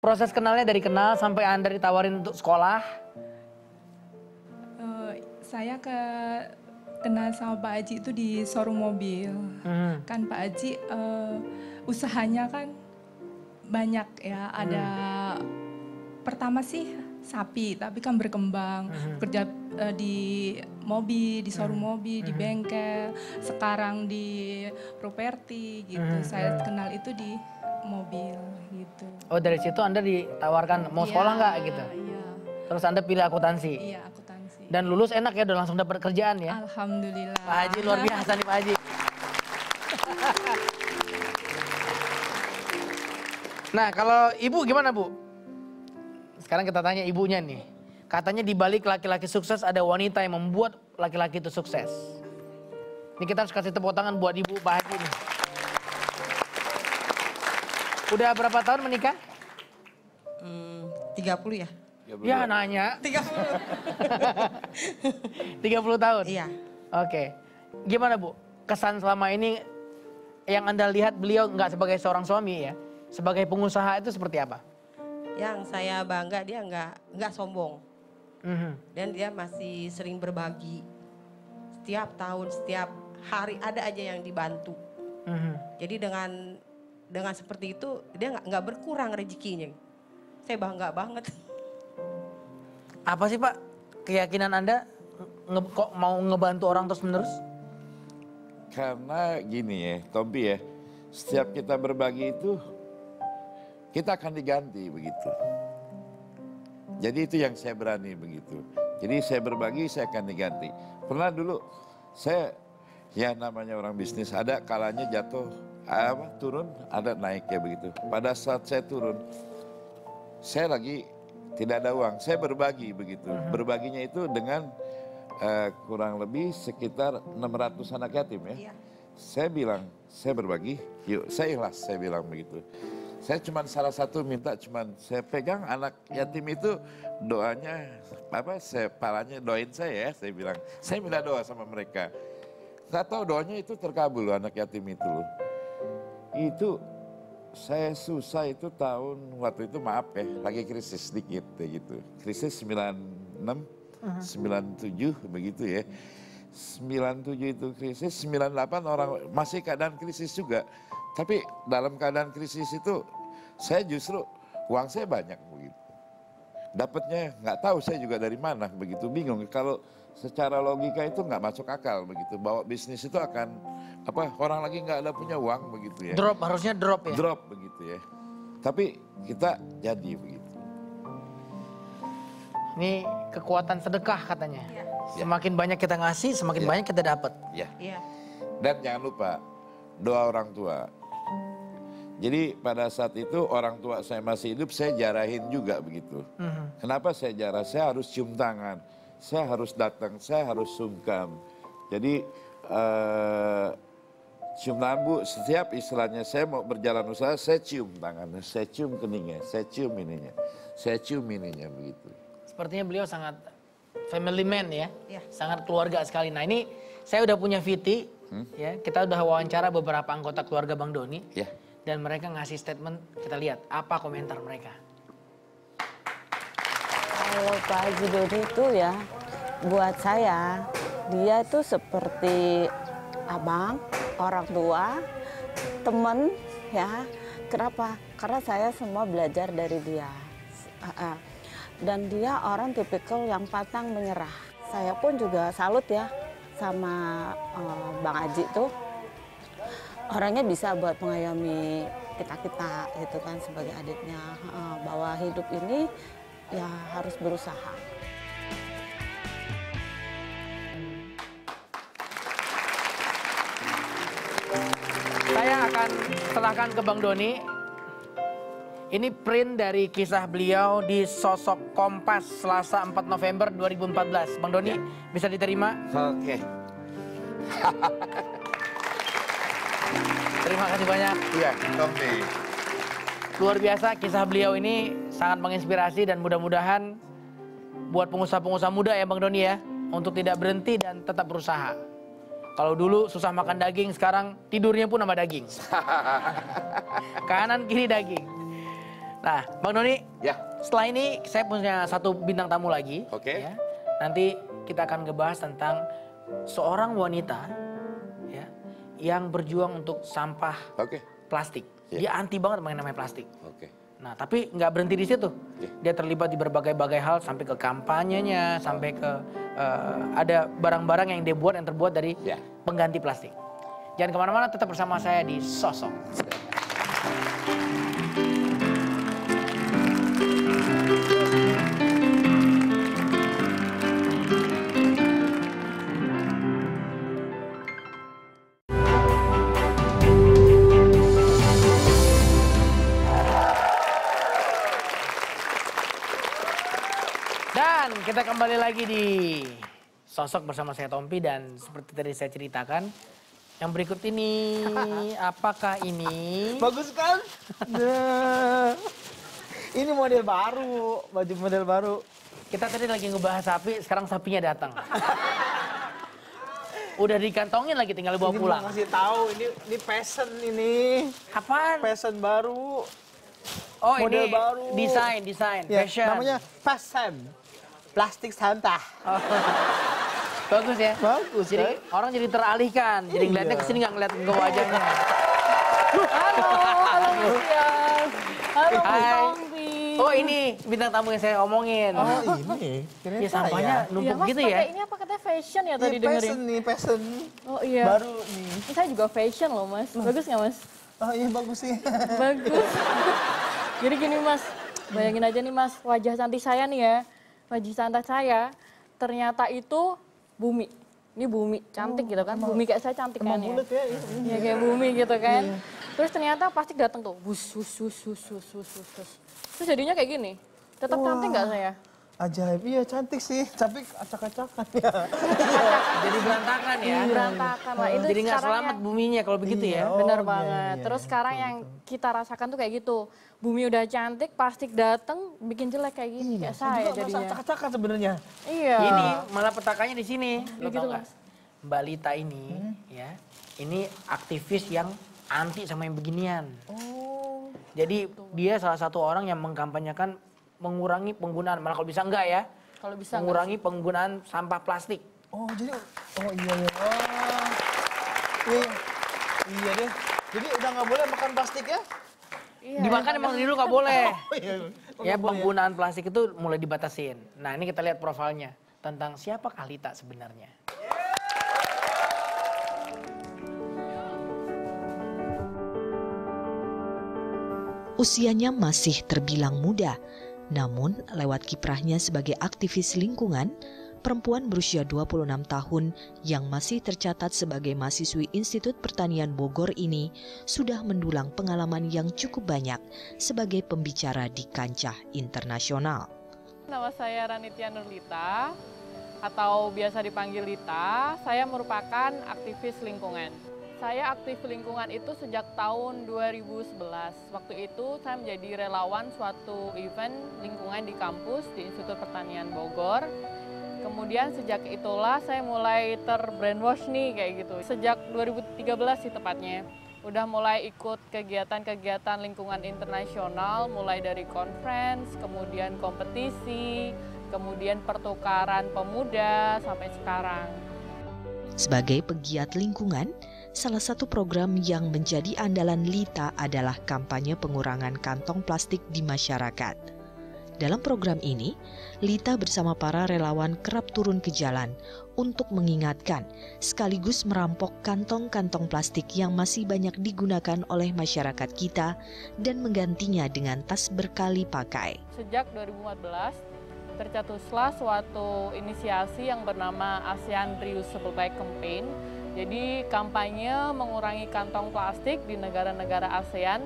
Proses kenalnya dari kenal sampai Anda ditawarin untuk sekolah? Saya kenal sama Pak Haji itu di showroom mobil. Kan Pak Haji usahanya kan banyak ya. Ada pertama sih sapi, tapi kan berkembang. Kerja di mobil, di showroom mobil, di bengkel. Sekarang di properti gitu. Saya kenal itu di mobil gitu. Oh dari situ Anda ditawarkan mau sekolah nggak gitu? Iya. Terus Anda pilih akuntansi? Iya, akuntansi. Dan lulus enak ya, udah langsung dapat kerjaan ya? Alhamdulillah. Pak Haji luar biasa nih Pak Haji. Nah kalau ibu gimana Bu? Sekarang kita tanya ibunya nih. Katanya di balik laki-laki sukses ada wanita yang membuat laki-laki itu sukses. Ini kita harus kasih tepuk tangan buat ibu Pak Haji nih. Udah berapa tahun menikah? 30 ya? Ya nanya. 30. 30 tahun? Iya. Oke. Gimana Bu? Kesan selama ini yang Anda lihat beliau nggak sebagai seorang suami ya. Sebagai pengusaha itu seperti apa? Yang saya bangga dia nggak sombong. Dan dia masih sering berbagi. Setiap tahun, setiap hari ada aja yang dibantu. Jadi dengan seperti itu dia nggak berkurang rezekinya. Saya bangga banget. Apa sih Pak keyakinan Anda kok mau ngebantu orang terus menerus? Karena gini ya, Tompi ya, setiap kita berbagi itu kita akan diganti begitu. Jadi itu yang saya berani begitu. Jadi saya berbagi, saya akan diganti. Pernah dulu saya, ya namanya orang bisnis, ada kalanya jatuh, turun, ada naik ya begitu. Pada saat saya turun, saya lagi tidak ada uang, saya berbagi begitu. Berbaginya itu dengan kurang lebih sekitar 600 anak yatim ya. Saya bilang, saya berbagi, yuk saya ikhlas, saya bilang begitu. Saya cuma salah satu minta, saya pegang anak yatim itu doanya, saya palanya doain saya ya, saya bilang. Saya minta doa sama mereka. Saya tahu doanya itu terkabul anak yatim itu. Itu saya susah itu tahun, waktu itu maaf ya, lagi krisis sedikit gitu. Krisis 96, 97 begitu ya. 97 itu krisis, 98 orang masih keadaan krisis juga. Tapi dalam keadaan krisis itu saya justru uang saya banyak begitu. Dapatnya nggak tahu saya juga dari mana begitu, bingung. Kalau secara logika itu nggak masuk akal begitu. Bahwa bisnis itu akan orang lagi nggak ada punya uang begitu ya. Drop, harusnya drop ya? Drop begitu ya. Tapi kita jadi begitu. Ini kekuatan sedekah katanya. Ya. Semakin banyak kita ngasih, semakin banyak kita dapat. Ya. Iya. Dan jangan lupa doa orang tua. Jadi pada saat itu orang tua saya masih hidup, saya jarahin juga begitu. Kenapa saya jarah? Saya harus cium tangan, saya harus datang, saya harus sungkem. Jadi cium tangan Bu, setiap istilahnya saya mau berjalan usaha, saya cium tangannya, saya cium keningnya, saya cium ininya, saya cium ininya begitu. Sepertinya beliau sangat family man ya, Ya. sangat keluarga sekali. Nah ini saya udah punya VT, ya kita udah wawancara beberapa anggota keluarga Bang Doni. Ya. Dan mereka ngasih statement, kita lihat apa komentar mereka. Kalau Pak Haji Doni itu ya, buat saya, dia itu seperti abang, orang tua, teman ya. Kenapa? Karena saya semua belajar dari dia. Dan dia orang tipikal yang pantang menyerah. Saya pun juga salut ya sama Bang Haji tuh. Orangnya bisa buat mengayomi kita-kita gitu kan sebagai adiknya, bahwa hidup ini ya harus berusaha. Saya akan serahkan ke Bang Doni. Ini print dari kisah beliau di Sosok Kompas Selasa 4 November 2014. Bang Doni bisa diterima? Oke. Terima kasih banyak. Iya, Tompi. Luar biasa kisah beliau ini sangat menginspirasi dan mudah-mudahan buat pengusaha-pengusaha muda ya Bang Doni ya. Untuk tidak berhenti dan tetap berusaha. Kalau dulu susah makan daging, sekarang tidurnya pun sama daging. Kanan kiri daging. Nah, Bang Doni, Ya. setelah ini saya punya satu bintang tamu lagi. Oke. Ya. Nanti kita akan ngebahas tentang seorang wanita ya, yang berjuang untuk sampah Oke. plastik. Ya. Dia anti banget mengenai namanya plastik. Oke. Nah, tapi nggak berhenti di situ. Ya. Dia terlibat di berbagai-bagai hal sampai ke kampanyenya, sampai ke ada barang-barang yang dia buat yang terbuat dari Ya. pengganti plastik. Jangan kemana-mana, tetap bersama saya di Sosok. Dan kita kembali lagi di Sosok bersama saya Tompi, dan seperti tadi saya ceritakan, yang berikut ini, apakah ini? Bagus kan? Nah, ini model baru, baju model baru. Kita tadi lagi ngebahas sapi, sekarang sapinya datang. Udah dikantongin lagi, tinggal bawa Ini pulang. mau ngasih tahu, ini fashion ini. Apaan? Fashion baru. Oh, model ini baru. desain, Ya, fashion. namanya fashion. Plastik sampah. Bagus ya? Bagus, Jadi kan? orang jadi teralihkan, jadi ngeliatnya Iya. kesini nggak ngeliat ke wajahnya. Halo Lucian. Halo Mas Hai. Tompi. Oh, ini bintang tamu yang saya omongin. Oh ini. Kirain Ya sampahnya saya. numpuk Mas gitu pakai ya. ini apa katanya fashion ya Ini tadi dengerin? fashion nih, fashion. Oh iya. Baru nih. Ini saya juga fashion loh Mas. Bagus nggak Mas? Oh iya bagus sih. Bagus. Jadi gini Mas, bayangin aja nih Mas, wajah cantik saya nih ya. Wajah cantik saya ternyata itu bumi. Ini bumi cantik gitu kan. Bumi kayak saya cantik kan ya. Bulat ya. Ya kayak bumi gitu kan. Terus ternyata plastik datang tuh. Bus. Terus jadinya kayak gini. Tetap cantik nggak saya? Ajaib, iya cantik sih. Tapi acak-acakan ya. Jadi berantakan ya. Berantakan lah. Itu Jadi nggak sekarang selamat yang- buminya kalau begitu Iya. ya. Oh, Bener iya, banget. iya, Terus iya, sekarang betul, yang kita rasakan tuh kayak gitu. Bumi udah cantik, plastik datang bikin jelek kayak gini kayak saya Juga jadinya. merasa acak-acakan sebenarnya. Iya. Ini malah petakannya di sini. Lo gitu, tau nggak? Mas. Mbak Lita ini ya, ini aktivis yang anti sama yang beginian. Oh. Jadi dia salah satu orang yang mengkampanyekan mengurangi penggunaan, malah kalau bisa enggak ya, Kalau bisa nggak mengurangi penggunaan sampah plastik. Oh jadi, oh iya ya. Oh. Iya, iya deh. Jadi udah nggak boleh makan plastik ya? Iya. Dimakan emang dulu nggak boleh. Oh iya. Oh, Ya nggak boleh penggunaan plastik itu mulai dibatasin. Nah ini kita lihat profilnya tentang siapa Lita sebenarnya. Usianya masih terbilang muda, namun lewat kiprahnya sebagai aktivis lingkungan, perempuan berusia 26 tahun yang masih tercatat sebagai mahasiswi Institut Pertanian Bogor ini sudah mendulang pengalaman yang cukup banyak sebagai pembicara di kancah internasional. Nama saya Ranitya Nurlita atau biasa dipanggil Lita. Saya merupakan aktivis lingkungan. Saya aktif lingkungan itu sejak tahun 2011. Waktu itu saya menjadi relawan suatu event lingkungan di kampus di Institut Pertanian Bogor. Kemudian sejak itulah saya mulai terbrainwash nih kayak gitu. Sejak 2013 sih tepatnya. Udah mulai ikut kegiatan-kegiatan lingkungan internasional, mulai dari conference, kemudian kompetisi, kemudian pertukaran pemuda sampai sekarang. Sebagai pegiat lingkungan, salah satu program yang menjadi andalan Lita adalah kampanye pengurangan kantong plastik di masyarakat. Dalam program ini, Lita bersama para relawan kerap turun ke jalan untuk mengingatkan sekaligus merampok kantong-kantong plastik yang masih banyak digunakan oleh masyarakat kita dan menggantinya dengan tas berkali pakai. Sejak 2014, tercetuslah suatu inisiasi yang bernama ASEAN Reusable Bag Campaign. Jadi kampanye mengurangi kantong plastik di negara-negara ASEAN,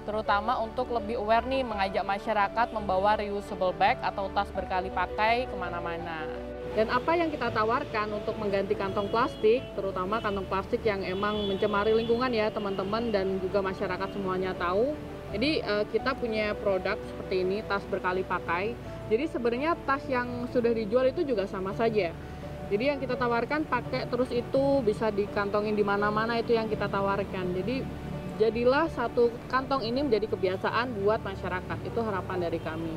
terutama untuk lebih aware nih, mengajak masyarakat membawa reusable bag atau tas berkali pakai kemana-mana. Dan apa yang kita tawarkan untuk mengganti kantong plastik, terutama kantong plastik yang emang mencemari lingkungan ya teman-teman dan juga masyarakat semuanya tahu. Jadi kita punya produk seperti ini, tas berkali pakai. Jadi sebenarnya tas yang sudah dijual itu juga sama saja. Jadi yang kita tawarkan pakai terus itu bisa dikantongin di mana-mana, itu yang kita tawarkan. Jadi jadilah satu kantong ini menjadi kebiasaan buat masyarakat. Itu harapan dari kami.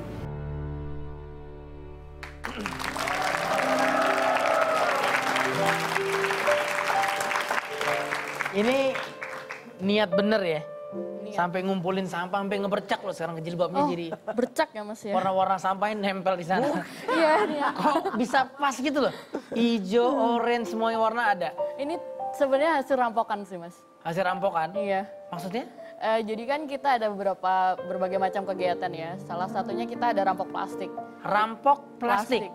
Ini niat bener ya? Sampai ngumpulin sampah, sampai ngebercak loh sekarang jilbabnya jadi. Bercak ya Mas ya? Warna-warna sampahnya nempel di sana. Iya. Kok bisa pas gitu loh? Hijau, orange, semuanya warna ada. Ini sebenarnya hasil rampokan sih Mas. Hasil rampokan? Iya. Maksudnya? Jadi kan kita ada berbagai macam kegiatan ya. Salah satunya kita ada rampok plastik. Rampok plastik?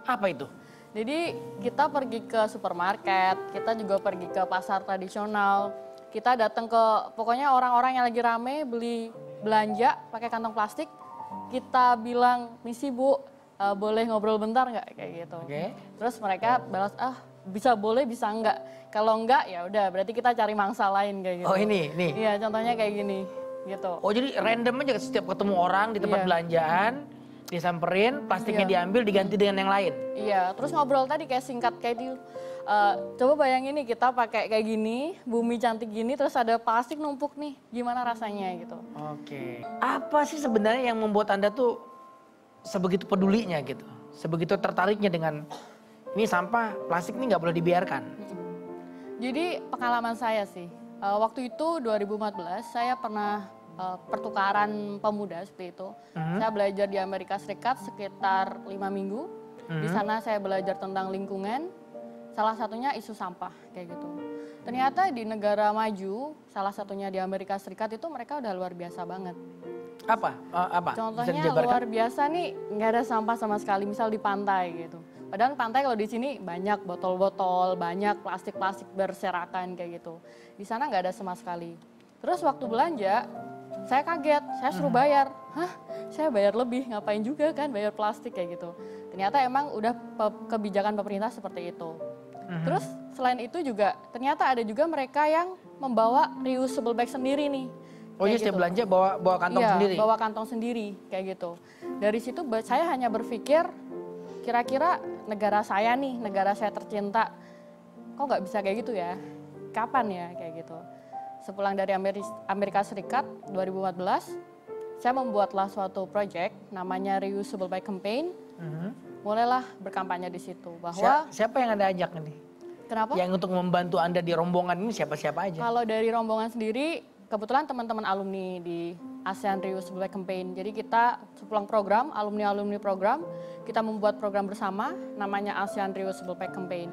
Apa itu? Jadi kita pergi ke supermarket, kita juga pergi ke pasar tradisional. Kita datang ke pokoknya orang-orang yang lagi rame beli belanja pakai kantong plastik. Kita bilang, misi Bu, boleh ngobrol bentar nggak kayak gitu. Terus mereka balas, bisa boleh bisa enggak. Kalau enggak ya udah berarti kita cari mangsa lain kayak gitu. Oh ini. Iya contohnya kayak gini gitu. Oh jadi random aja setiap ketemu orang di tempat belanjaan, disamperin, plastiknya diambil diganti dengan yang lain. Iya, terus ngobrol tadi kayak singkat kayak di coba bayangin nih kita pakai kayak gini, bumi cantik gini terus ada plastik numpuk nih. Gimana rasanya gitu. Oke. Apa sih sebenarnya yang membuat Anda tuh sebegitu pedulinya gitu? Sebegitu tertariknya dengan ini sampah plastik ini nggak boleh dibiarkan. Jadi pengalaman saya sih, waktu itu 2014 saya pernah pertukaran pemuda seperti itu. Saya belajar di Amerika Serikat sekitar 5 minggu. Di sana saya belajar tentang lingkungan, salah satunya isu sampah kayak gitu. Ternyata di negara maju, salah satunya di Amerika Serikat itu mereka udah luar biasa banget. Apa? Contohnya luar biasa nih, nggak ada sampah sama sekali, misal di pantai gitu. Padahal pantai kalau di sini banyak botol-botol, banyak plastik-plastik berserakan kayak gitu. Di sana nggak ada sama sekali. Terus waktu belanja, saya kaget, saya suruh bayar. Hah, saya bayar lebih, ngapain juga kan bayar plastik kayak gitu. Ternyata emang udah kebijakan pemerintah seperti itu. Terus selain itu juga, ternyata ada juga mereka yang membawa reusable bag sendiri nih. Oh iya, setiap belanja bawa kantong sendiri? Iya, bawa kantong sendiri kayak gitu. Dari situ saya hanya berpikir, kira-kira negara saya nih, negara saya tercinta, kok nggak bisa kayak gitu ya? Kapan ya kayak gitu? Sepulang dari Amerika Serikat 2014, saya membuatlah suatu project namanya Reusable Bag Campaign. Mulailah berkampanye di situ bahwa siapa yang Anda ajak nih? Kenapa? Yang untuk membantu Anda di rombongan ini siapa-siapa aja? Kalau dari rombongan sendiri, kebetulan teman-teman alumni di ASEAN Reusable Bag Campaign. Jadi kita sepulang program, alumni program, kita membuat program bersama namanya ASEAN Reusable Bag Campaign.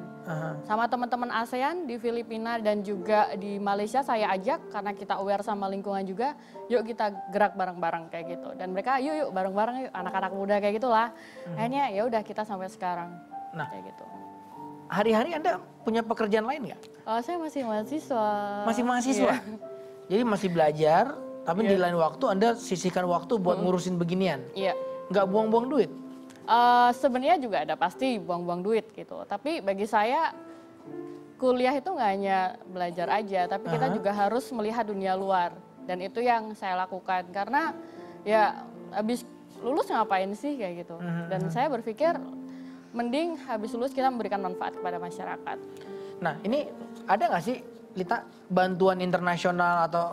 Sama teman-teman ASEAN di Filipina dan juga di Malaysia saya ajak karena kita aware sama lingkungan juga, yuk kita gerak bareng-bareng kayak gitu. Dan mereka yuk bareng-bareng yuk, anak-anak muda kayak gitulah. Akhirnya ya udah kita sampai sekarang. Nah, kayak gitu. Hari-hari Anda punya pekerjaan lain nggak? Saya masih mahasiswa. Masih mahasiswa? Iya. Jadi masih belajar, tapi di lain waktu Anda sisihkan waktu buat ngurusin beginian? Iya. Nggak buang-buang duit? Sebenarnya juga ada pasti buang-buang duit gitu. Tapi bagi saya kuliah itu nggak hanya belajar aja, tapi kita juga harus melihat dunia luar. Dan itu yang saya lakukan karena ya habis lulus ngapain sih kayak gitu. Dan saya berpikir mending habis lulus kita memberikan manfaat kepada masyarakat. Nah ini ada nggak sih Lita bantuan internasional atau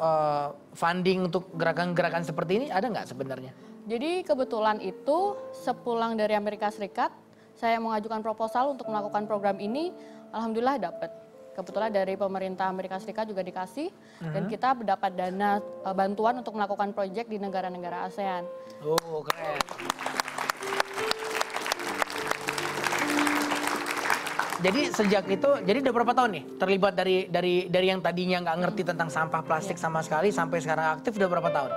funding untuk gerakan-gerakan seperti ini ada nggak sebenarnya? Jadi kebetulan itu sepulang dari Amerika Serikat, saya mengajukan proposal untuk melakukan program ini, alhamdulillah dapat. Kebetulan dari pemerintah Amerika Serikat juga dikasih, dan kita mendapat dana bantuan untuk melakukan proyek di negara-negara ASEAN. Oh keren. Jadi sejak itu, jadi udah berapa tahun nih terlibat dari yang tadinya nggak ngerti tentang sampah plastik sama sekali sampai sekarang aktif udah berapa tahun?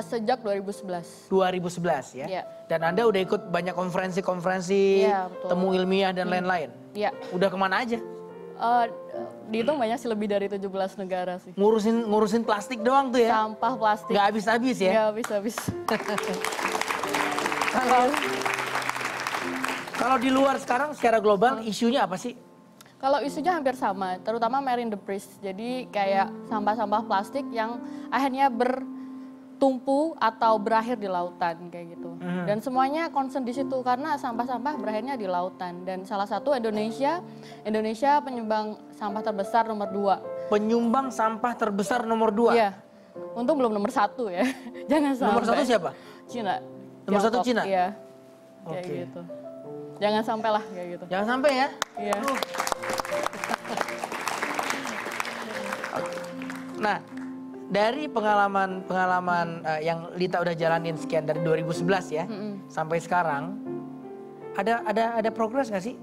Sejak 2011. 2011 ya? Dan Anda udah ikut banyak konferensi-konferensi, temu ilmiah dan lain-lain? Iya. Udah kemana aja? Dihitung banyak sih, lebih dari 17 negara sih. Ngurusin plastik doang tuh ya? Sampah plastik. Nggak habis-habis ya? Nggak habis-habis. Kalau di luar sekarang secara global isunya apa sih? Kalau isunya hampir sama, terutama marine debris. Jadi kayak sampah-sampah plastik yang akhirnya bertumpu atau berakhir di lautan kayak gitu. Dan semuanya concern di situ karena sampah-sampah berakhirnya di lautan. Dan salah satu Indonesia penyumbang sampah terbesar nomor 2. penyumbang sampah terbesar nomor 2. Iya. Untung belum nomor 1 ya. Jangan sampai. Nomor 1 siapa? Cina. Nomor 1 Tiongkok, Cina? Iya. Kayak Oke. gitu. Jangan sampai lah kayak gitu. Jangan sampai ya. Iya. Nah, dari pengalaman yang Lita udah jalanin sekian dari 2011 ya sampai sekarang, ada progres nggak sih?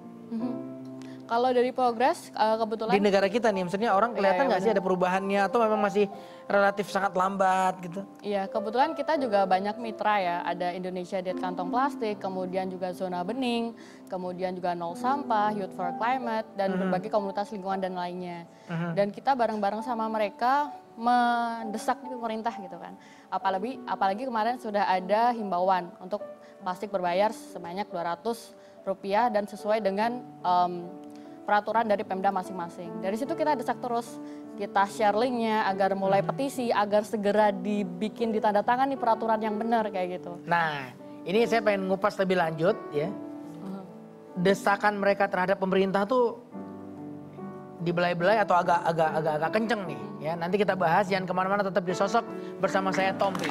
Kalau dari progres kebetulan Di negara kita nih, maksudnya orang kelihatan nggak sih ada perubahannya atau memang masih relatif sangat lambat gitu? Iya, kebetulan kita juga banyak mitra ya. Ada Indonesia Diet Kantong Plastik, kemudian juga Zona Bening, kemudian juga Nol Sampah, Youth for Climate, dan berbagai komunitas lingkungan dan lainnya. Dan kita bareng-bareng sama mereka mendesak nih pemerintah gitu kan. Apalagi kemarin sudah ada himbauan untuk plastik berbayar sebanyak Rp200 dan sesuai dengan peraturan dari Pemda masing-masing. Dari situ kita desak terus, kita share linknya agar mulai petisi, agar segera dibikin ditandatangani peraturan yang benar kayak gitu. Nah, ini saya pengen ngupas lebih lanjut ya. Desakan mereka terhadap pemerintah tuh dibelai-belai atau agak kenceng nih ya. Nanti kita bahas, jangan kemana-mana, tetap di Sosok bersama saya Tompi.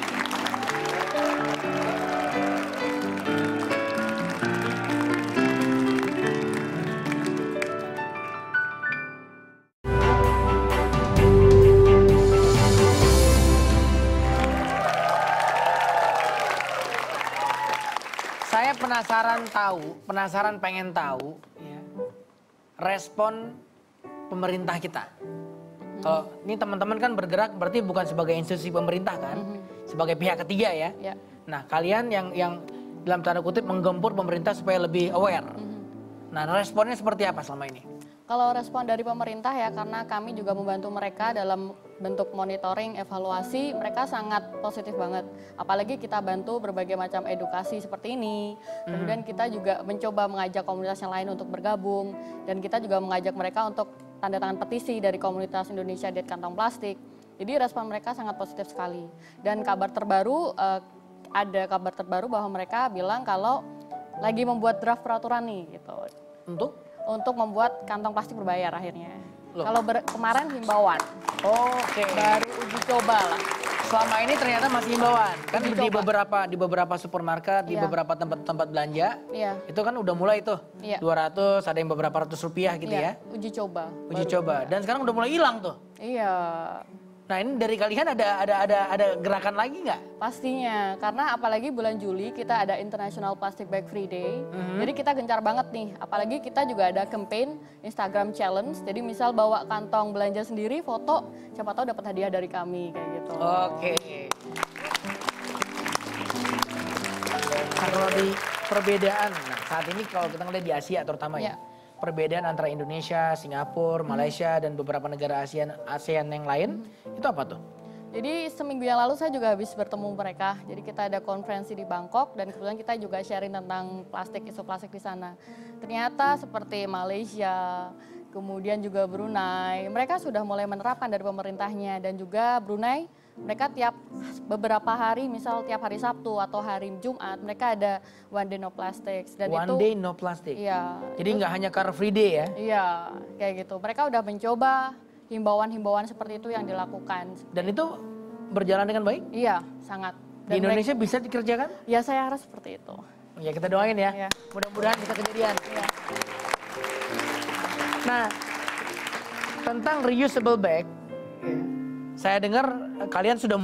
Saya penasaran pengen tahu ya, respon pemerintah kita. Kalau ini teman-teman kan bergerak berarti bukan sebagai institusi pemerintah kan, sebagai pihak ketiga ya. Nah, kalian yang dalam tanda kutip menggempur pemerintah supaya lebih aware. Nah, responnya seperti apa selama ini? Kalau respon dari pemerintah ya, karena kami juga membantu mereka dalam bentuk monitoring, evaluasi, mereka sangat positif banget. Apalagi kita bantu berbagai macam edukasi seperti ini. Kemudian kita juga mencoba mengajak komunitas yang lain untuk bergabung. Dan kita juga mengajak mereka untuk tanda tangan petisi dari komunitas Indonesia Diet Kantong Plastik. Jadi respon mereka sangat positif sekali. Dan kabar terbaru, ada kabar terbaru bahwa mereka bilang kalau lagi membuat draft peraturan nih gitu. Untuk membuat kantong plastik berbayar akhirnya. Kalau kemarin himbauan. Oke. Baru uji coba lah. Selama ini ternyata masih himbauan. Kan di beberapa supermarket, di beberapa tempat belanja, itu kan udah mulai tuh. 200, ada yang beberapa ratus rupiah gitu ya. Uji coba. Uji coba. Dan sekarang udah mulai hilang tuh. Iya. Nah, ini dari kalian ada gerakan lagi nggak? Pastinya, karena apalagi bulan Juli kita ada International Plastic Bag Free Day. Jadi kita gencar banget nih, apalagi kita juga ada campaign Instagram Challenge. Jadi misal bawa kantong belanja sendiri, foto, siapa tahu dapat hadiah dari kami kayak gitu. Oke. Kalau di perbedaan, nah saat ini kalau kita ngeliat di Asia terutama ya, perbedaan antara Indonesia, Singapura, Malaysia, dan beberapa negara ASEAN yang lain, itu apa tuh? Jadi seminggu yang lalu saya juga habis bertemu mereka. Jadi kita ada konferensi di Bangkok dan kebetulan kita juga sharing tentang plastik, isu plastik di sana. Ternyata seperti Malaysia, kemudian juga Brunei, mereka sudah mulai menerapkan dari pemerintahnya. Dan juga Brunei, mereka tiap beberapa hari, misal tiap hari Sabtu atau hari Jumat, mereka ada One Day No Plastics. Dan One Day No Plastic? Iya. Jadi nggak hanya Car Free Day ya? Iya, kayak gitu. Mereka udah mencoba himbauan-himbauan seperti itu yang dilakukan. Dan itu berjalan dengan baik? Iya, sangat. Di Indonesia bisa dikerjakan? Ya, saya harap seperti itu. Ya, kita doain ya. Mudah-mudahan bisa kejadian. Nah, tentang reusable bag, saya dengar kalian sudah